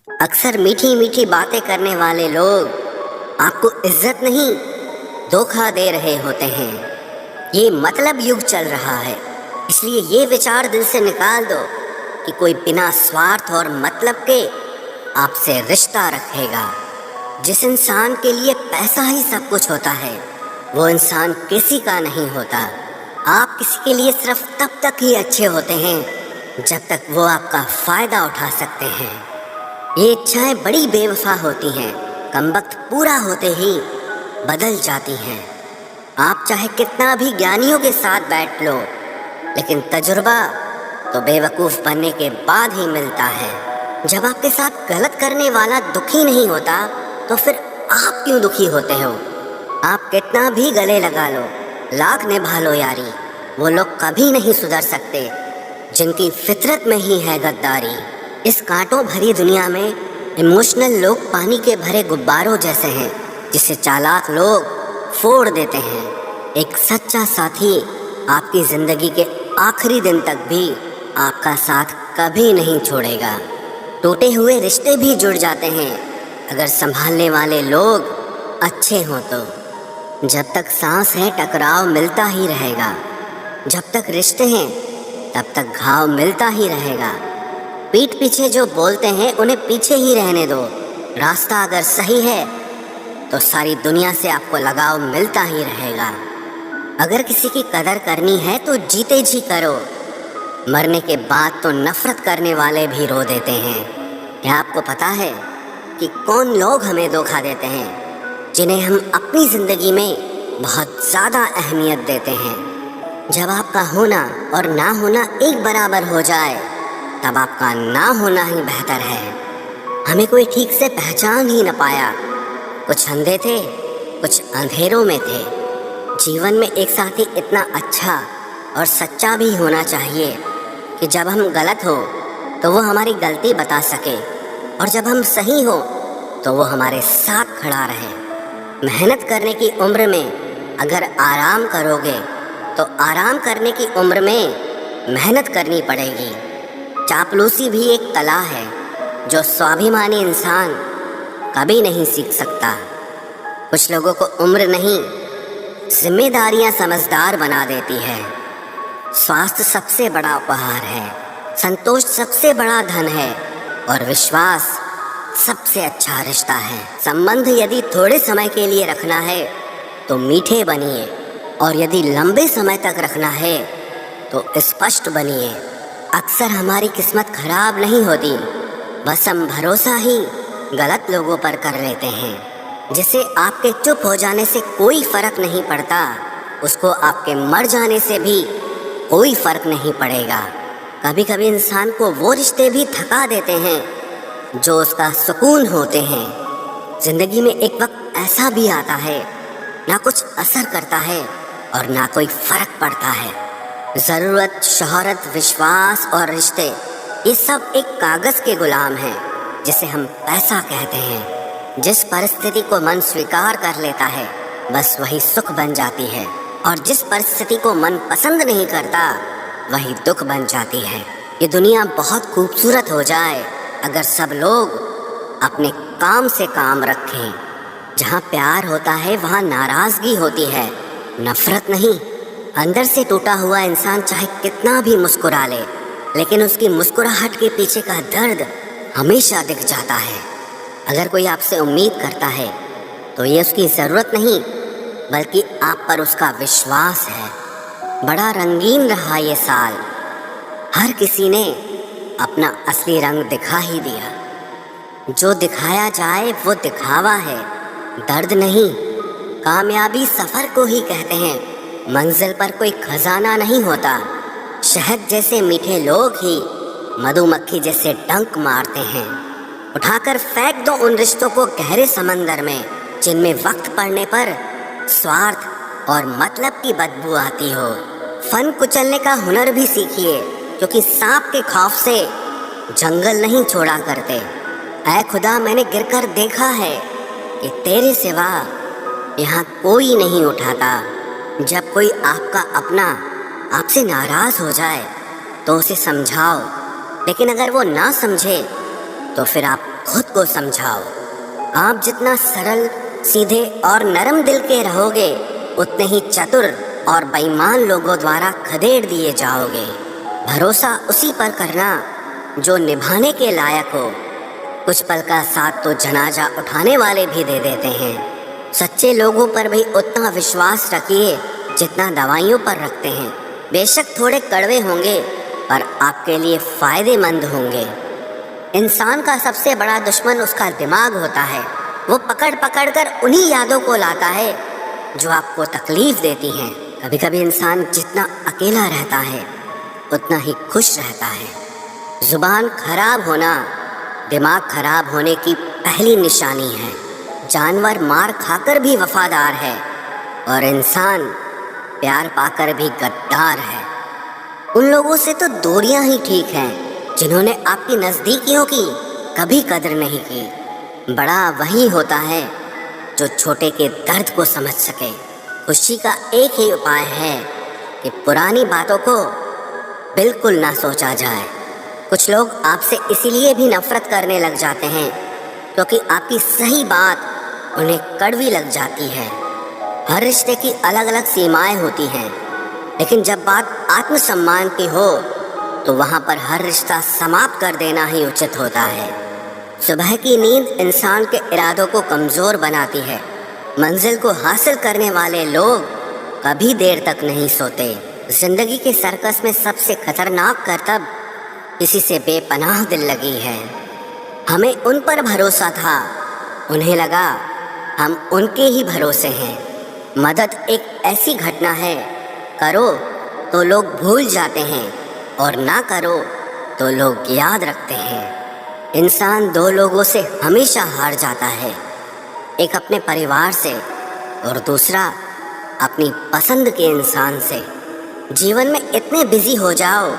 अक्सर मीठी मीठी बातें करने वाले लोग आपको इज्जत नहीं, धोखा दे रहे होते हैं। ये मतलब युग चल रहा है, इसलिए ये विचार दिल से निकाल दो कि कोई बिना स्वार्थ और मतलब के आपसे रिश्ता रखेगा। जिस इंसान के लिए पैसा ही सब कुछ होता है, वो इंसान किसी का नहीं होता। आप किसी के लिए सिर्फ तब तक ही अच्छे होते हैं जब तक वो आपका फायदा उठा सकते हैं। ये इच्छाएं बड़ी बेवफा होती हैं, कमबख्त पूरा होते ही बदल जाती हैं। आप चाहे कितना भी ज्ञानियों के साथ बैठ लो, लेकिन तजुर्बा तो बेवकूफ़ बनने के बाद ही मिलता है। जब आपके साथ गलत करने वाला दुखी नहीं होता, तो फिर आप क्यों दुखी होते हो? आप कितना भी गले लगा लो, लाख निभा लो यारी, वो लोग कभी नहीं सुधर सकते जिनकी फितरत में ही है गद्दारी। इस कांटों भरी दुनिया में इमोशनल लोग पानी के भरे गुब्बारों जैसे हैं, जिसे चालाक लोग फोड़ देते हैं। एक सच्चा साथी आपकी ज़िंदगी के आखिरी दिन तक भी आपका साथ कभी नहीं छोड़ेगा। टूटे हुए रिश्ते भी जुड़ जाते हैं अगर संभालने वाले लोग अच्छे हों तो। जब तक सांस है टकराव मिलता ही रहेगा, जब तक रिश्ते हैं तब तक घाव मिलता ही रहेगा। पीठ पीछे जो बोलते हैं उन्हें पीछे ही रहने दो। रास्ता अगर सही है तो सारी दुनिया से आपको लगाव मिलता ही रहेगा। अगर किसी की कदर करनी है तो जीते जी करो। मरने के बाद तो नफरत करने वाले भी रो देते हैं। क्या आपको पता है कि कौन लोग हमें धोखा देते हैं, जिन्हें हम अपनी ज़िंदगी में बहुत ज़्यादा अहमियत देते हैं? जब आपका होना और ना होना एक बराबर हो जाए, तब आपका ना होना ही बेहतर है। हमें कोई ठीक से पहचान ही न पाया। कुछ अंधे थे, कुछ अंधेरों में थे। जीवन में एक साथी इतना अच्छा और सच्चा भी होना चाहिए कि जब हम गलत हो तो वो हमारी गलती बता सके, और जब हम सही हो तो वो हमारे साथ खड़ा रहे। मेहनत करने की उम्र में अगर आराम करोगे तो आराम करने की उम्र में मेहनत करनी पड़ेगी। चापलूसी भी एक कला है जो स्वाभिमानी इंसान कभी नहीं सीख सकता। कुछ लोगों को उम्र नहीं, जिम्मेदारियां समझदार बना देती है। स्वास्थ्य सबसे बड़ा उपहार है, संतोष सबसे बड़ा धन है, और विश्वास सबसे अच्छा रिश्ता है। संबंध यदि थोड़े समय के लिए रखना है तो मीठे बनिए, और यदि लंबे समय तक रखना है तो स्पष्ट बनिए। अक्सर हमारी किस्मत खराब नहीं होती, बस हम भरोसा ही गलत लोगों पर कर लेते हैं। जिसे आपके चुप हो जाने से कोई फर्क नहीं पड़ता, उसको आपके मर जाने से भी कोई फर्क नहीं पड़ेगा। कभी कभी इंसान को वो रिश्ते भी थका देते हैं जो उसका सुकून होते हैं। जिंदगी में एक वक्त ऐसा भी आता है, ना कुछ असर करता है और ना कोई फर्क पड़ता है। ज़रूरत, शोहरत, विश्वास और रिश्ते, ये सब एक कागज़ के गुलाम हैं जिसे हम पैसा कहते हैं। जिस परिस्थिति को मन स्वीकार कर लेता है, बस वही सुख बन जाती है, और जिस परिस्थिति को मन पसंद नहीं करता, वही दुख बन जाती है। ये दुनिया बहुत खूबसूरत हो जाए अगर सब लोग अपने काम से काम रखें। जहाँ प्यार होता है वहाँ नाराज़गी होती है, नफरत नहीं। अंदर से टूटा हुआ इंसान चाहे कितना भी मुस्कुरा ले, लेकिन उसकी मुस्कुराहट के पीछे का दर्द हमेशा दिख जाता है। अगर कोई आपसे उम्मीद करता है तो ये उसकी ज़रूरत नहीं, बल्कि आप पर उसका विश्वास है। बड़ा रंगीन रहा ये साल, हर किसी ने अपना असली रंग दिखा ही दिया। जो दिखाया जाए वो दिखावा है, दर्द नहीं। कामयाबी सफ़र को ही कहते हैं, मंजिल पर कोई खजाना नहीं होता। शहद जैसे मीठे लोग ही मधुमक्खी जैसे डंक मारते हैं। उठाकर फेंक दो उन रिश्तों को गहरे समंदर में, जिनमें वक्त पड़ने पर स्वार्थ और मतलब की बदबू आती हो। फन कुचलने का हुनर भी सीखिए, क्योंकि सांप के खौफ से जंगल नहीं छोड़ा करते। ऐ खुदा, मैंने गिरकर देखा है कि तेरे सिवा यहाँ कोई नहीं उठाता। जब कोई आपका अपना आपसे नाराज़ हो जाए तो उसे समझाओ, लेकिन अगर वो ना समझे तो फिर आप खुद को समझाओ। आप जितना सरल, सीधे और नरम दिल के रहोगे, उतने ही चतुर और बेईमान लोगों द्वारा खदेड़ दिए जाओगे। भरोसा उसी पर करना जो निभाने के लायक हो। कुछ पल का साथ तो जनाजा उठाने वाले भी दे देते हैं। सच्चे लोगों पर भी उतना विश्वास रखिए जितना दवाइयों पर रखते हैं। बेशक थोड़े कड़वे होंगे पर आपके लिए फायदेमंद होंगे। इंसान का सबसे बड़ा दुश्मन उसका दिमाग होता है। वो पकड़ पकड़ कर उन्हीं यादों को लाता है जो आपको तकलीफ देती हैं। कभी कभी इंसान जितना अकेला रहता है उतना ही खुश रहता है। जुबान खराब होना दिमाग खराब होने की पहली निशानी है। जानवर मार खाकर भी वफादार है और इंसान प्यार पाकर भी गद्दार है। उन लोगों से तो दूरियां ही ठीक हैं जिन्होंने आपकी नज़दीकियों की कभी कदर नहीं की। बड़ा वही होता है जो छोटे के दर्द को समझ सके। खुशी का एक ही उपाय है कि पुरानी बातों को बिल्कुल ना सोचा जाए। कुछ लोग आपसे इसीलिए भी नफरत करने लग जाते हैं क्योंकि आपकी सही बात उन्हें कड़वी लग जाती है। हर रिश्ते की अलग अलग सीमाएं होती हैं, लेकिन जब बात आत्मसम्मान की हो तो वहाँ पर हर रिश्ता समाप्त कर देना ही उचित होता है। सुबह की नींद इंसान के इरादों को कमज़ोर बनाती है। मंजिल को हासिल करने वाले लोग कभी देर तक नहीं सोते। जिंदगी के सर्कस में सबसे खतरनाक करतब किसी से बेपनाह दिल लगी है। हमें उन पर भरोसा था, उन्हें लगा हम उनके ही भरोसे हैं। मदद एक ऐसी घटना है, करो तो लोग भूल जाते हैं और ना करो तो लोग याद रखते हैं। इंसान दो लोगों से हमेशा हार जाता है, एक अपने परिवार से और दूसरा अपनी पसंद के इंसान से। जीवन में इतने बिजी हो जाओ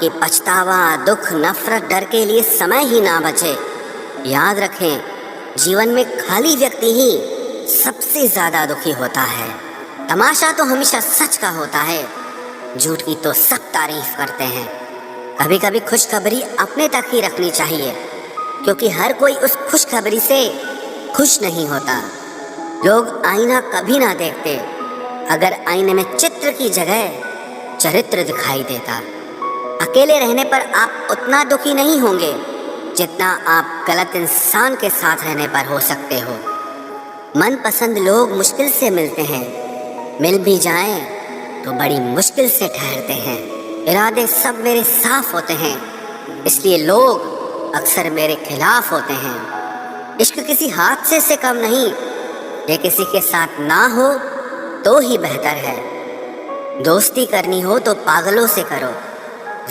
कि पछतावा, दुख, नफरत, डर के लिए समय ही ना बचे। याद रखें, जीवन में खाली व्यक्ति ही सबसे ज़्यादा दुखी होता है। तमाशा तो हमेशा सच का होता है, झूठ की तो सब तारीफ करते हैं। कभी कभी खुशखबरी अपने तक ही रखनी चाहिए क्योंकि हर कोई उस खुशखबरी से खुश नहीं होता। लोग आईना कभी ना देखते अगर आईने में चित्र की जगह चरित्र दिखाई देता। अकेले रहने पर आप उतना दुखी नहीं होंगे जितना आप गलत इंसान के साथ रहने पर हो सकते हो। मनपसंद लोग मुश्किल से मिलते हैं, मिल भी जाएं तो बड़ी मुश्किल से ठहरते हैं। इरादे सब मेरे साफ होते हैं, इसलिए लोग अक्सर मेरे खिलाफ होते हैं। इश्क किसी हादसे से कम नहीं, ये किसी के साथ ना हो तो ही बेहतर है। दोस्ती करनी हो तो पागलों से करो,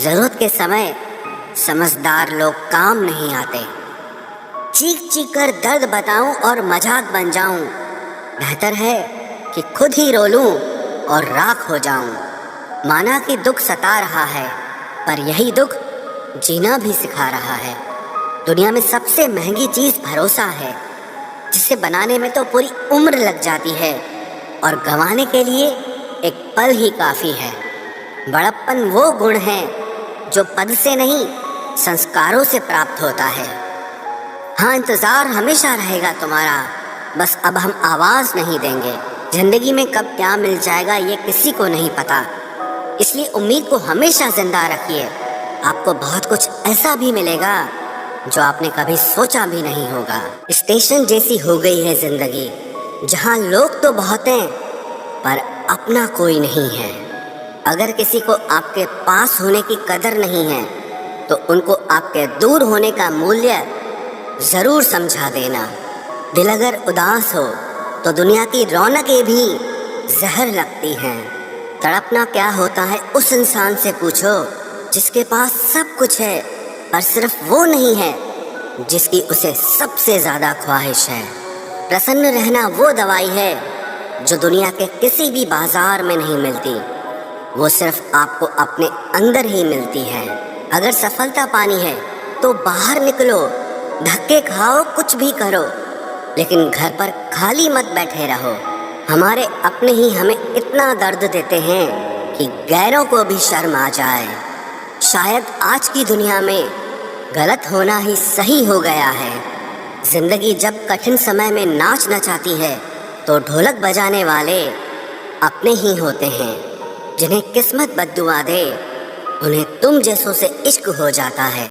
जरूरत के समय समझदार लोग काम नहीं आते। चीख चीख कर दर्द बताऊं और मजाक बन जाऊं, बेहतर है कि खुद ही रो लूं और राख हो जाऊं। माना कि दुख सता रहा है, पर यही दुख जीना भी सिखा रहा है। दुनिया में सबसे महंगी चीज़ भरोसा है, जिसे बनाने में तो पूरी उम्र लग जाती है और गंवाने के लिए एक पल ही काफ़ी है। बड़प्पन वो गुण है जो पद से नहीं संस्कारों से प्राप्त होता है। हाँ, इंतज़ार हमेशा रहेगा तुम्हारा, बस अब हम आवाज़ नहीं देंगे। ज़िंदगी में कब क्या मिल जाएगा ये किसी को नहीं पता, इसलिए उम्मीद को हमेशा जिंदा रखिए। आपको बहुत कुछ ऐसा भी मिलेगा जो आपने कभी सोचा भी नहीं होगा। स्टेशन जैसी हो गई है ज़िंदगी, जहाँ लोग तो बहुत हैं पर अपना कोई नहीं है। अगर किसी को आपके पास होने की कदर नहीं है तो उनको आपके दूर होने का मूल्य ज़रूर समझा देना। दिल अगर उदास हो तो दुनिया की रौनकें भी जहर लगती हैं। तड़पना क्या होता है उस इंसान से पूछो जिसके पास सब कुछ है, पर सिर्फ वो नहीं है जिसकी उसे सबसे ज़्यादा ख्वाहिश है। प्रसन्न रहना वो दवाई है जो दुनिया के किसी भी बाजार में नहीं मिलती, वो सिर्फ आपको अपने अंदर ही मिलती है। अगर सफलता पानी है तो बाहर निकलो, धक्के खाओ, कुछ भी करो, लेकिन घर पर खाली मत बैठे रहो। हमारे अपने ही हमें इतना दर्द देते हैं कि गैरों को भी शर्म आ जाए। शायद आज की दुनिया में गलत होना ही सही हो गया है। जिंदगी जब कठिन समय में नाच नचाती है तो ढोलक बजाने वाले अपने ही होते हैं। जिन्हें किस्मत बद्दुआ दे उन्हें तुम जैसों से इश्क हो जाता है।